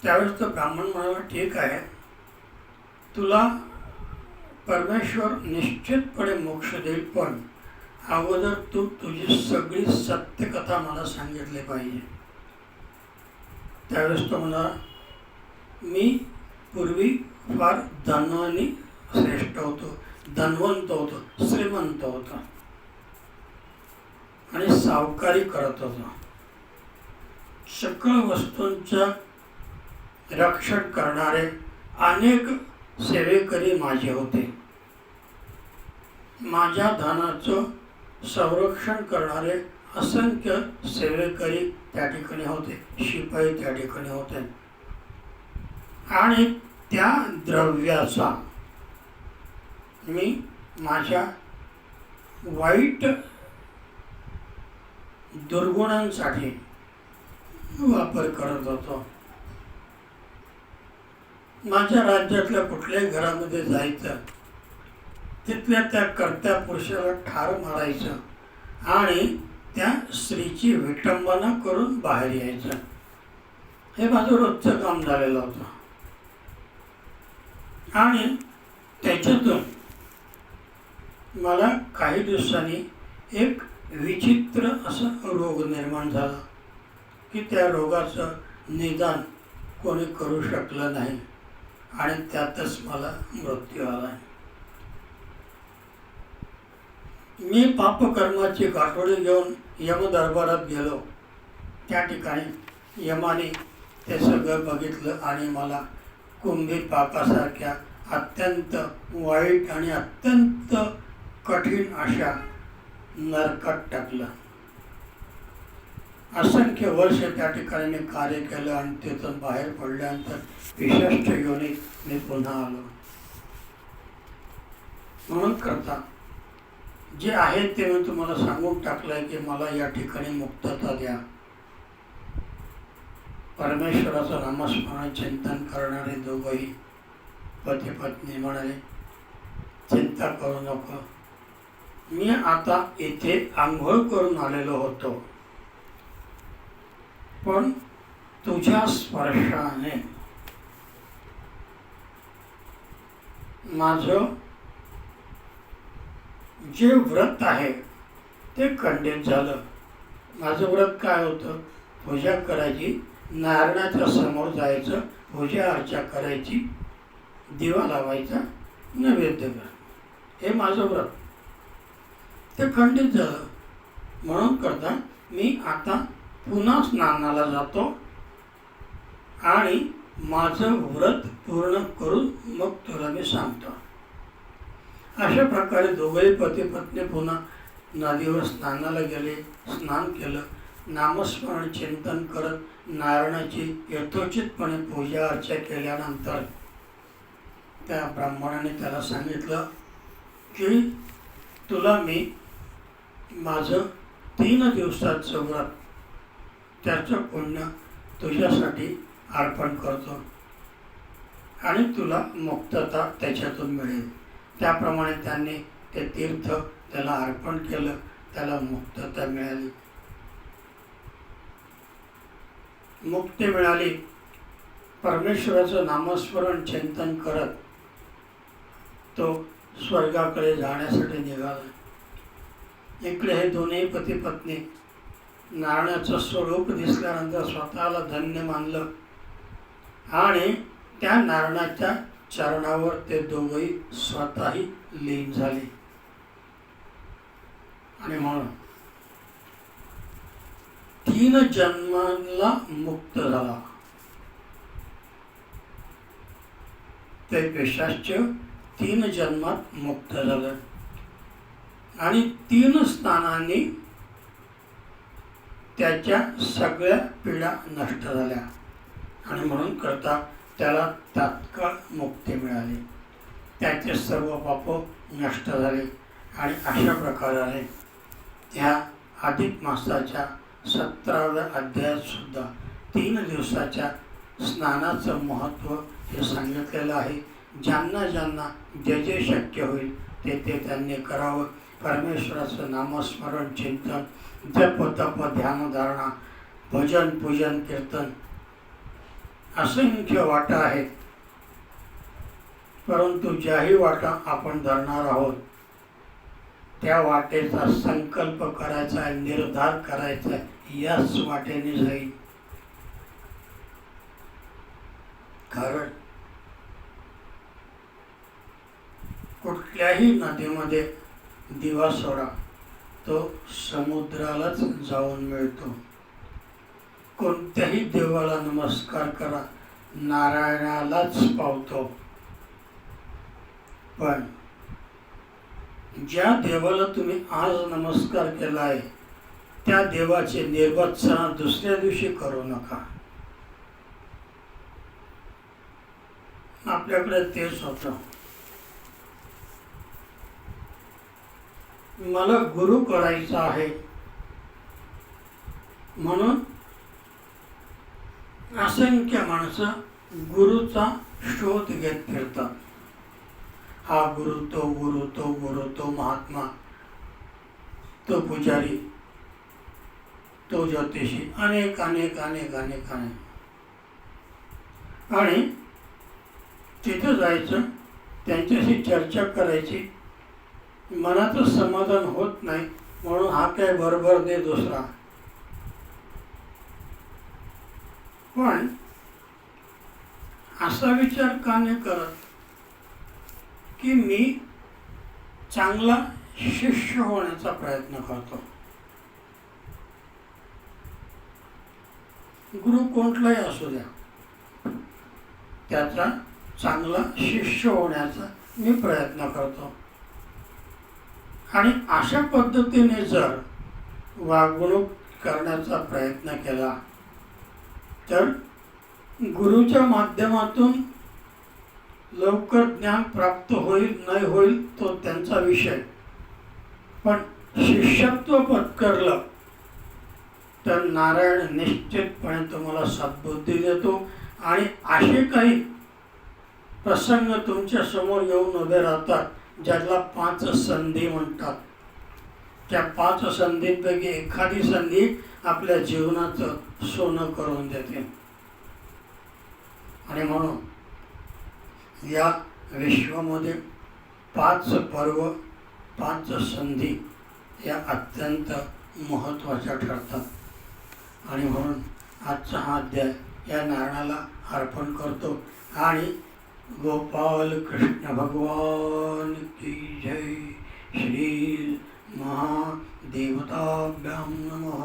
त्यावेळेस तो ब्राह्मण म्हणाला, ठीक आहे, तुला परमेश्वर निश्चितपणे मोक्ष देईल, पण अगोदर तू तुझी सगळी सत्यकथा मला सांगितली पाहिजे. त्यावेळेस तो म्हणाला, मी पूर्वी फार धनवानी श्रेष्ठ होतो, धनवंत होतो, श्रीमंत होतो आणि सावकारी करत होतो. सकळ वस्तूंच्या रक्षण करणारे अनेक सेवेकरी माझे होते. माझ्या धनाचं संरक्षण करणारे असंख्य सेवेकरी त्या ठिकाणी होते, शिपाई त्या ठिकाणी होते. आणि त्या द्रव्याचा मी माझ्या वाईट दुर्गुणांसाठी वापर करत होतो. माझ्या राज्यातल्या कुठल्याही घरामध्ये जायचं, तिथल्या त्या कर्त्या पुरुषाला ठार मारायचं आणि त्या स्त्रीची विटंबना करून बाहेर यायचं. हे माझं रोजचं काम झालेलं होतं. आणि त्याच्यातून मला काही दिवसांनी एक विचित्र असा रोग निर्माण झाला की त्या रोगाचं निदान कोणी करू शकलं नाही आणि त्यातच मला मृत्यू आला. मी पापकर्माची गाठोडी घेऊन यमदरबारात गेलो. त्या ठिकाणी यमाने ते सगळं बघितलं आणि मला कुंभी पापासारख्या अत्यंत वाईट आणि अत्यंत कठीण अशा नरकात टाकलं. असंख्य वर्ष त्या ठिकाणी मी कार्य केलं आणि तिथून बाहेर पडल्यानंतर विशिष्ट योनीत मी पुन्हा आलो. म्हणून करता जे आहे ते मी तुम्हाला सांगून टाकलंय की मला या ठिकाणी मुक्तता द्या. परमेश्वराचं नामस्मरण चिंतन करणारे दोघंही पती पत्नी म्हणाले, चिंता करू नको, मी आता इथे आंघोळ करून आलेलो होतो, पण तुझ्या स्पर्शाने माझं जे व्रत आहे ते खंडित झालं. माझं व्रत काय होतं? पूजा करायची, नारायणाच्या समोर जायचं, पूजा अर्चा करायची, दिवा लावायचा, नैवेद्य कर, हे माझं व्रत. ते खंडित झालं. म्हणून करता मी आता पुन्हा स्नानाला जातो आणि माझं व्रत पूर्ण करून मग तुला मी सांगतो. अशा प्रकारे दोघेही पती पत्नी पुन्हा नदीवर स्नानाला गेले. स्नान केलं, नामस्मरण चिंतन करत नारायणाची यथोचितपणे पूजा अर्चा केल्यानंतर त्या ब्राह्मणाने त्याला सांगितलं की तुला मी माझं 3 दिवसाचं व्रत त्याचं पुण्य तुझ्यासाठी अर्पण करतो आणि तुला मुक्तता त्याच्यातून मिळेल. त्याप्रमाणे त्यांनी ते तीर्थ त्याला अर्पण केलं, त्याला मुक्तता मिळाली, मुक्ती मिळाली. परमेश्वराचं नामस्मरण चिंतन करत तो स्वर्गाकडे जाण्यासाठी निघाला. इकडे हे दोन्ही पती पत्नी नारायणाचं स्वरूप दिसल्यानंतर स्वतःला धन्य मानलं आणि त्या नारायणाच्या चरणावर ते दोघंही स्वतःही लीन झाले. आणि म्हणून 3 जन्माला मुक्त झाला. ते पिशाच 3 जन्मात मुक्त झालं आणि 3 स्नानांनी त्याच्या सगळ्या पीडा नष्ट झाल्या आणि म्हणून करता त्याला तात्काळ मुक्ती मिळाली. त्याचे सर्व पाप नष्ट झाले आणि अशा प्रकारे ह्या अधिक मासाच्या 17व्या अध्यायात सुद्धा 3 दिवसाच्या स्नानाचं महत्त्व हे सांगितलेलं आहे. ज्यांना ज्यांना जे जे शक्य होईल ते ते त्यांनी करावं. परमेश्वराचं नामस्मरण चिंतन, जप तप ध्यानधारणा, भजन पूजन कीर्तन असंख्य वाटा आहेत, परंतु ज्याही वाटा आपण धरणार आहोत त्या वाटेचा संकल्प करायचा आहे, निर्धार करायचा आहे, याच वाटेने जाईल. कारण कुठल्याही नदीमध्ये दिवा सोडा तो समुद्रालाच जाऊन मिळतो. कोणत्याही देवाला नमस्कार करा नारायणालाच पावतो. पण ज्या देवाला तुम्ही आज नमस्कार केला आहे त्या देवाचे निर्वचना दुसऱ्या दिवशी करू नका. आपल्याकडे तेच होतं. मला गुरु करायचा आहे म्हणून असंख्य माणसं गुरुचा शोध घेत फिरतात. हा गुरु, तो गुरु, तो गुरु, तो महात्मा, तो पुजारी, तो ज्योतिषी, अनेक अनेक अनेक अनेक अनेक. आणि तिथं जायचं, त्यांच्याशी चर्चा करायची. मनाचं समाधान होत नाही म्हणून हा काय बरोबर दे दुसरा. पण असा विचार का नाही करत की मी चांगला शिष्य होण्याचा प्रयत्न करतो. गुरु कोणताही असू द्या, त्याचा चांगला शिष्य होण्याचा मी प्रयत्न करतो. आणि अशा पद्धतीने जर वागणूक करण्याचा प्रयत्न केला तर गुरुच्या माध्यमातून लवकर ज्ञान प्राप्त होईल नाही होईल तो त्यांचा विषय. पण शिष्यत्व पत्करलं तर नारायण निश्चितपणे तुम्हाला सद्बुद्धी देतो. आणि असे काही प्रसंग तुमच्या समोर येऊन उभे राहतात ज्याला 5 संधी म्हणतात. त्या 5 संधींपैकी एखादी संधी आपल्या जीवनाचं सोनं करून देते. आणि म्हणून या विश्वामध्ये 5 पर्व, 5 संधी या अत्यंत महत्त्वाच्या ठरतात. आणि म्हणून आजचा हा अध्याय या नारायणाला अर्पण करतो. आणि गोपाल कृष्ण भगवान की जय. श्री महादेवताभ्यां नमः.